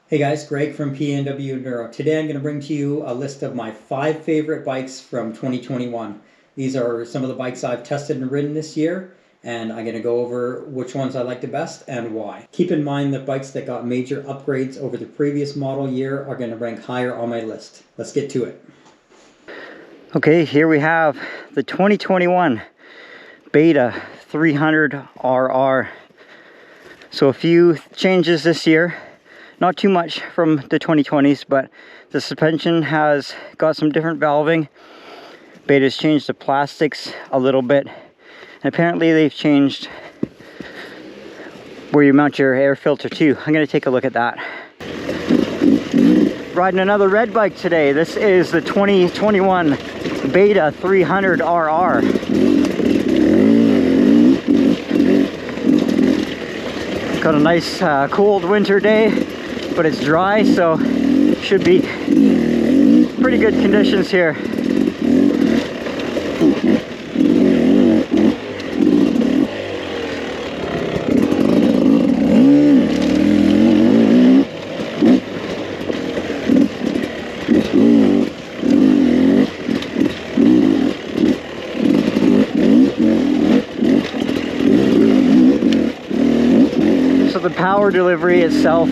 Hey guys, Greg from PNW Enduro. Today I'm going to bring to you a list of my 5 favorite bikes from 2021. These are some of the bikes I've tested and ridden this year, and I'm going to go over which ones I like the best and why. Keep in mind that bikes that got major upgrades over the previous model year are going to rank higher on my list. Let's get to it. Okay, here we have the 2021 Beta 300RR. So a few changes this year. Not too much from the 2020s, but the suspension has got some different valving. Beta's changed the plastics a little bit. And apparently they've changed where you mount your air filter too. I'm going to take a look at that. Riding another red bike today. This is the 2021 Beta 300RR. Got a nice cold winter day, but it's dry, so should be pretty good conditions here. So the power delivery itself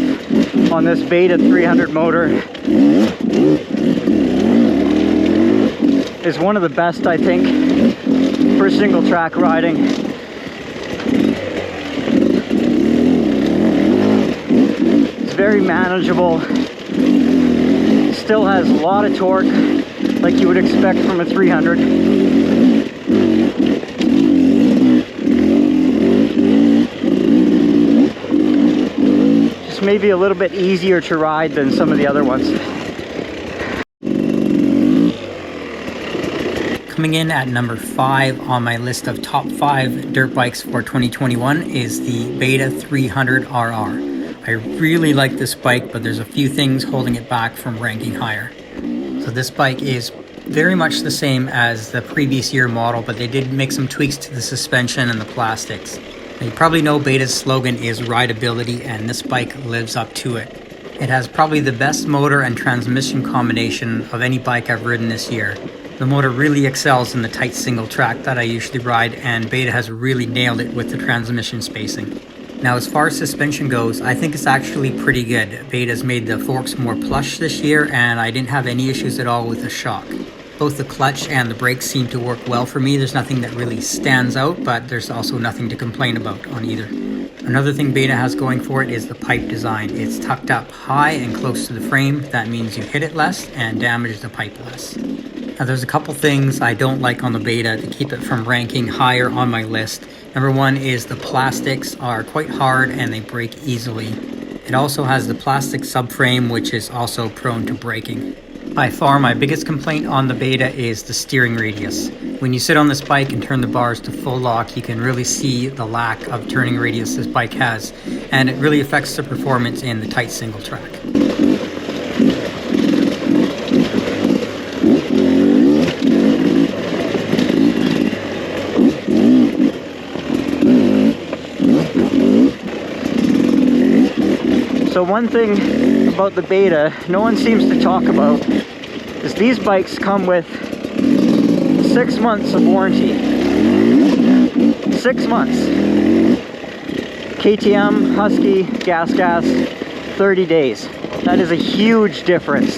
on this Beta 300 motor is one of the best, I think, for single track riding. It's very manageable, still has a lot of torque like you would expect from a 300. Maybe a little bit easier to ride than some of the other ones. Coming in at number 5 on my list of top 5 dirt bikes for 2021 is the Beta 300RR. I really like this bike, but there's a few things holding it back from ranking higher. So this bike is very much the same as the previous year model, but they did make some tweaks to the suspension and the plastics. Now, you probably know Beta's slogan is rideability, and this bike lives up to it. It has probably the best motor and transmission combination of any bike I've ridden this year. The motor really excels in the tight single track that I usually ride, and Beta has really nailed it with the transmission spacing. Now, as far as suspension goes, I think it's actually pretty good. Beta's made the forks more plush this year, and I didn't have any issues at all with the shock. Both the clutch and the brakes seem to work well for me. There's nothing that really stands out, but there's also nothing to complain about on either. Another thing Beta has going for it is the pipe design. It's tucked up high and close to the frame. That means you hit it less and damage the pipe less. Now, there's a couple things I don't like on the Beta to keep it from ranking higher on my list. Number one is the plastics are quite hard and they break easily. It also has the plastic subframe, which is also prone to breaking. By far, my biggest complaint on the Beta is the steering radius. When you sit on this bike and turn the bars to full lock, you can really see the lack of turning radius this bike has, and it really affects the performance in the tight single track. So one thing about the Beta no one seems to talk about is these bikes come with 6 months of warranty. 6 months. KTM, Husky, Gas, 30 days. That is a huge difference.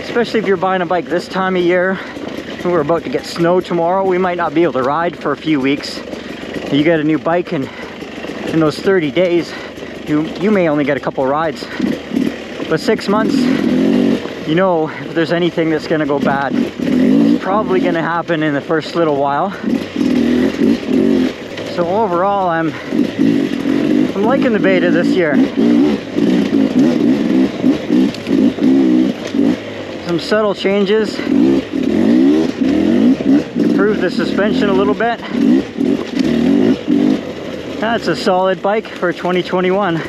Especially if you're buying a bike this time of year. We're about to get snow tomorrow. We might not be able to ride for a few weeks. You get a new bike, and in those 30 days, you may only get a couple rides. But 6 months, you know, if there's anything that's going to go bad, it's probably going to happen in the first little while. So overall, I'm liking the Beta this year. Some subtle changes. Improve the suspension a little bit. That's a solid bike for 2021.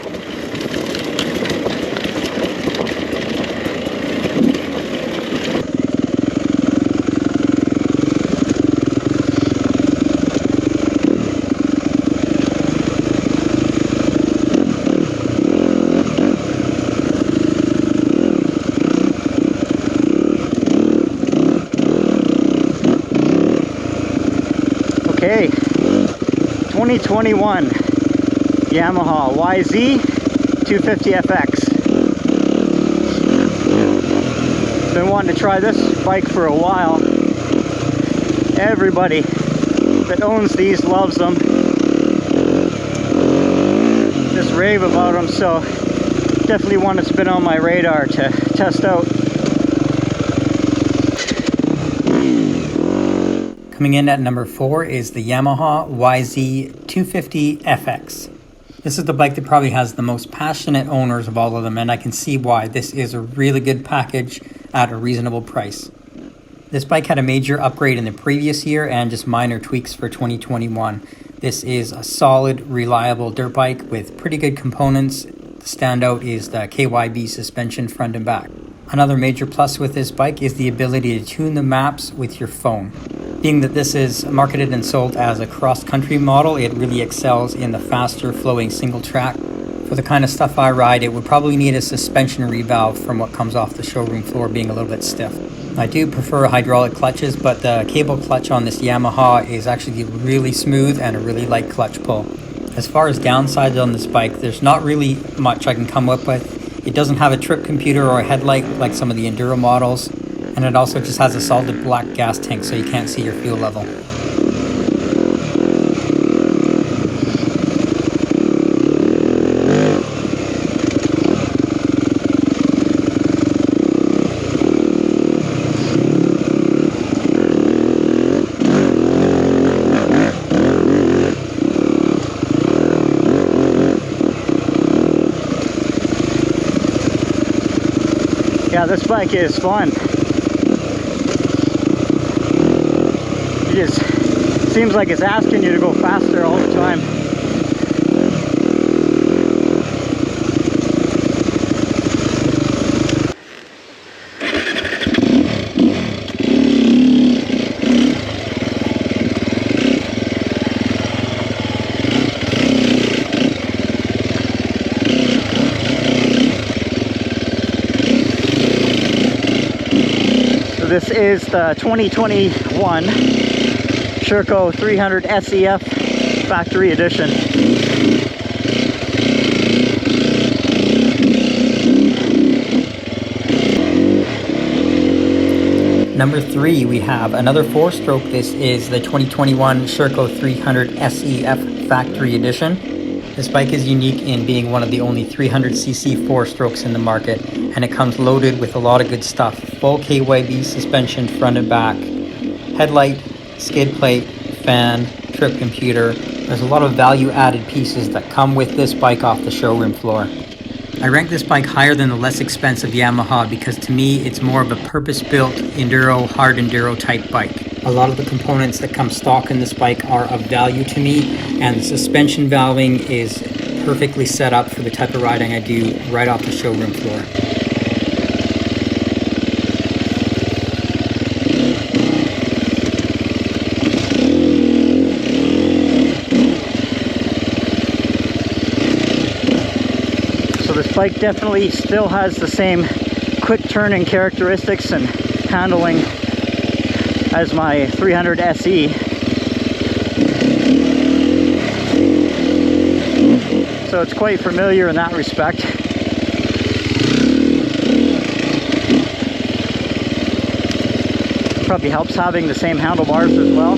Okay, 2021 Yamaha YZ250 FX. Been wanting to try this bike for a while. Everybody that owns these loves them. Just rave about them, so definitely one that's been on my radar to test out. Coming in at number 4 is the Yamaha YZ250 FX. This is the bike that probably has the most passionate owners of all of them, and I can see why. This is a really good package at a reasonable price. This bike had a major upgrade in the previous year and just minor tweaks for 2021. This is a solid, reliable dirt bike with pretty good components. The standout is the KYB suspension front and back. Another major plus with this bike is the ability to tune the maps with your phone. Being that this is marketed and sold as a cross-country model, it really excels in the faster flowing single track. For the kind of stuff I ride, it would probably need a suspension revalve from what comes off the showroom floor being a little bit stiff. I do prefer hydraulic clutches, but the cable clutch on this Yamaha is actually really smooth and a really light clutch pull. As far as downsides on this bike, there's not really much I can come up with. It doesn't have a trip computer or a headlight like some of the Enduro models, and it also just has a solid black gas tank so you can't see your fuel level. Yeah, this bike is fun. It just seems like it's asking you to go faster all the time. This is the 2021 Circo 300 SEF Factory Edition. Number 3, we have another 4-stroke. This is the 2021 Circo 300 SEF Factory Edition. This bike is unique in being one of the only 300cc 4-strokes in the market, and it comes loaded with a lot of good stuff. Full KYB suspension front and back, headlight, skid plate, fan, trip computer. There's a lot of value added pieces that come with this bike off the showroom floor. I rank this bike higher than the less expensive Yamaha because to me it's more of a purpose-built enduro, hard enduro type bike. A lot of the components that come stock in this bike are of value to me, and the suspension valving is perfectly set up for the type of riding I do right off the showroom floor. This bike definitely still has the same quick turning characteristics and handling as my 300 SE. So it's quite familiar in that respect. Probably helps having the same handlebars as well.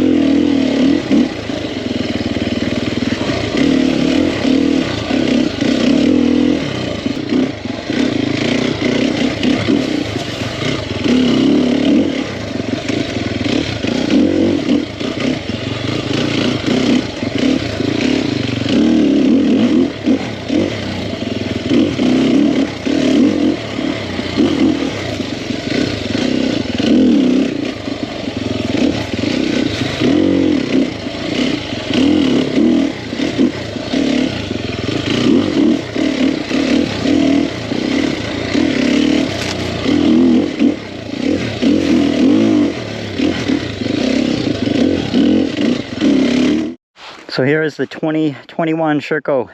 So here is the 2021 Circo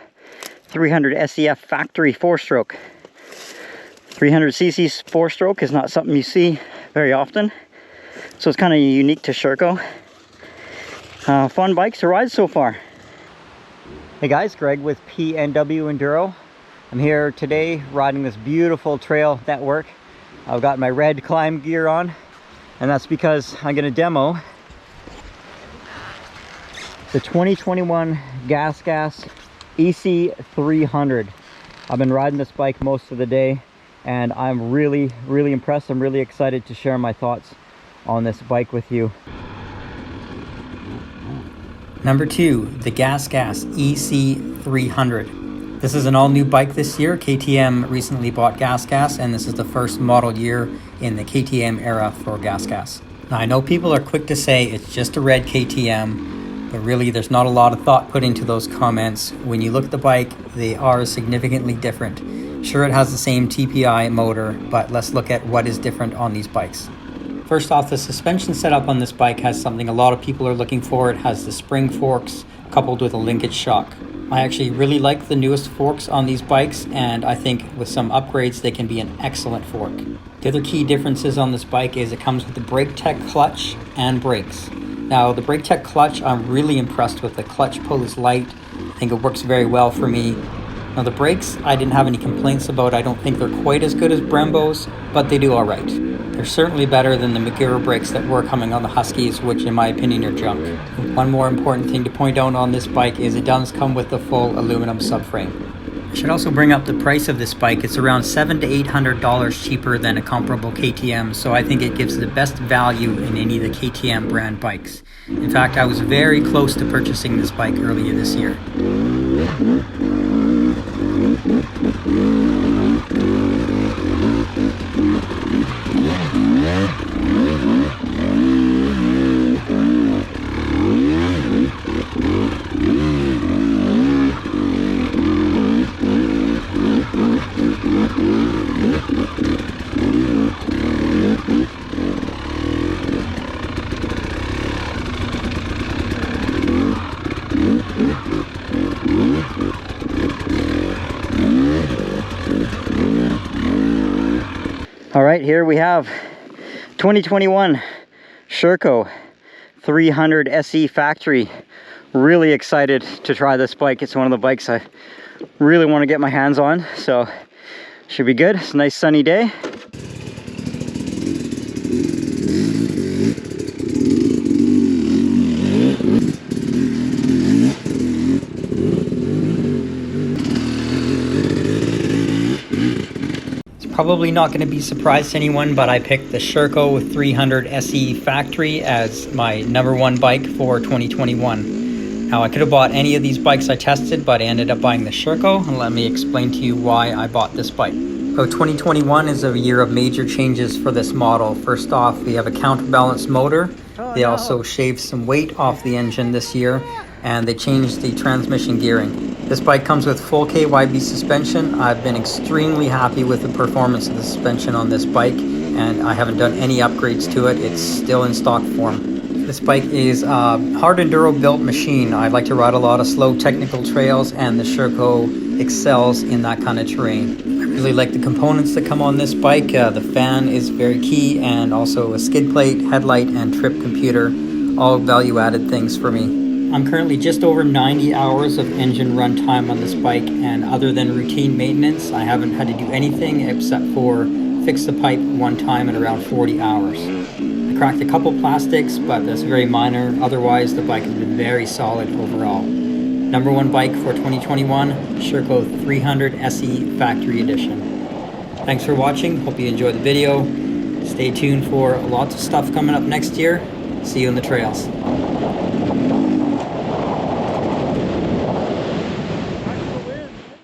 300 SEF Factory 4-stroke. 300cc 4-stroke is not something you see very often, so it's kind of unique to Circo. Fun bikes to ride so far. Hey guys, Greg with PNW Enduro. I'm here today riding this beautiful trail network. I've got my red climb gear on, and that's because I'm going to demo the 2021 Gas EC300. I've been riding this bike most of the day, and I'm really impressed. I'm really excited to share my thoughts on this bike with you. Number 2, the Gas EC300. This is an all-new bike this year. KTM recently bought Gas, and this is the first model year in the KTM era for Gas. Now, I know people are quick to say it's just a red KTM, but really there's not a lot of thought put into those comments. When you look at the bike, they are significantly different. Sure, it has the same TPI motor, but let's look at what is different on these bikes. First off, the suspension setup on this bike has something a lot of people are looking for. It has the spring forks coupled with a linkage shock. I actually really like the newest forks on these bikes, and I think with some upgrades they can be an excellent fork. The other key differences on this bike is it comes with the Brake Tech clutch and brakes. Now, the Brake Tech clutch, I'm really impressed with. The clutch pull is light. I think it works very well for me. Now, the brakes, I didn't have any complaints about. I don't think they're quite as good as Brembo's, but they do all right. They're certainly better than the Magura brakes that were coming on the Huskies, which in my opinion are junk. One more important thing to point out on this bike is it does come with the full aluminum subframe. I should also bring up the price of this bike. It's around $700 to $800 cheaper than a comparable KTM, so I think it gives the best value in any of the KTM brand bikes. In fact, I was very close to purchasing this bike earlier this year. All right, here we have 2021 Circo 300 SE factory. Really excited to try this bike. It's one of the bikes I really want to get my hands on, so should be good. It's a nice sunny day. Probably not going to be a surprise to anyone, but I picked the Sureco 300 SE Factory as my #1 bike for 2021. Now, I could have bought any of these bikes I tested, but I ended up buying the Sureco, and let me explain to you why I bought this bike. So 2021 is a year of major changes for this model. First off, we have a counterbalance motor. They also shaved some weight off the engine this year, and they changed the transmission gearing. This bike comes with full KYB suspension. I've been extremely happy with the performance of the suspension on this bike, and I haven't done any upgrades to it. It's still in stock form. This bike is a hard enduro built machine. I like to ride a lot of slow technical trails, and the Circo excels in that kind of terrain. I really like the components that come on this bike. The fan is very key, and also a skid plate, headlight, and trip computer. All value added things for me. I'm currently just over 90 hours of engine run time on this bike, and other than routine maintenance, I haven't had to do anything except for fix the pipe one time in around 40 hours. I cracked a couple plastics, but that's very minor. Otherwise, the bike has been very solid overall. #1 bike for 2021, Circo 300 SE Factory Edition. Thanks for watching. Hope you enjoyed the video. Stay tuned for lots of stuff coming up next year. See you on the trails.